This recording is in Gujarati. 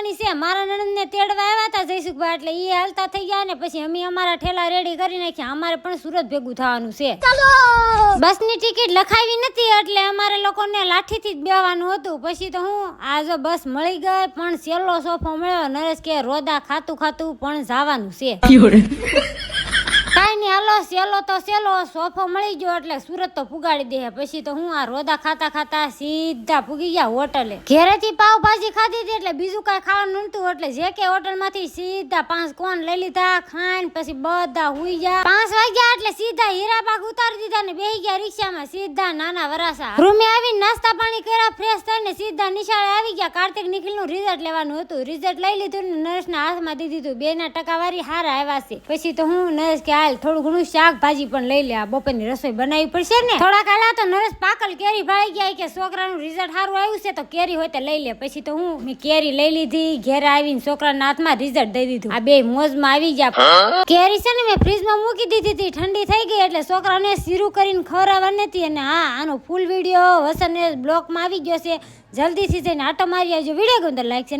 જવાની છે. મારા નણંદને તેડવા આવ્યા હતા જયસુખભાઈ, એટલે એ હાલતા થઈ ગયા ને પછી અમે અમારા ઠેલા રેડી કરી નાખ્યા. અમારે પણ સુરત ભેગું થવાનું છે. બસની ટિકિટ લખાવી નથી એટલે અમારે લોકોને લાઠીથી જ બેવાનું હતું. પછી તો હું આ જો બસ મળી ગઈ, પણ સેલો સોફો મળ્યો. નરેશ કે રોદા ખાતું ખાતું પણ જવાનું છે. કાંઈ નહીં, હાલો સેલો તો સેલો, સોફો મળી ગયો એટલે સુરત તો પુગાડી દે. પછી તો હું આ રોદા ખાતા ખાતા સીધા પૂગી ગયા હોટલે. ઘેરેથી પાવભાજી ખાધી હતી એટલે બીજું કાંઈ ખાવાનું નતું, એટલે જે કે હોટલમાંથી સીધા 5 કોન લઈ લીધા. ખાઈને પછી બધા હુઈ ગયા. 5 વાગ્યા એટલે સીધા હીરાબાગ ઉતારી દીધા ને બેહી ગયા રિક્ષામાં સીધા નાના વરાસા. રૂમે આવીને નાસ્તા પાણી કર્યા, ફ્રેશ થઈને સીધા નિશાળે આવી ગયા. કાર્તિક નિખિલનું રિઝલ્ટ લેવાનું હતું. રિઝલ્ટ લઈ લીધું ને નરેશના હાથમાં દીધી હતું. 2ના ટકાવારી હારા આવ્યા છે. પછી તો હું નરેશ કે થોડું ઘણું શાકભાજી પણ લઈ લે, આ બપોરની રસોઈ બનાવવી પડશે ને. થોડા કાલા તો નરેશ પાકલ કેરી ભાઈ ગયા કે છોકરાનું રિઝલ્ટ સારું આવ્યું છે તો કેરી હોય તો લઈ લે. પછી તો હું મેં કેરી લઈ લીધી. ઘેર આવીને છોકરાના હાથમાં રિઝલ્ટ દઈ દીધું. આ બે મોજમાં આવી ગયા. કેરી છે ને મેં ફ્રીજમાં મૂકી દીધી હતી, ઠંડી થઈ ગઈ એટલે છોકરાને સીરું કરીને ખવડાવવાની હતી. અને હા, આનો ફૂલ વિડીયો વસન બ્લોકમાં આવી ગયો છે. જલ્દીથી જઈને આટો મારી આવજો. વિડીયો ગમતો લાઈક છે.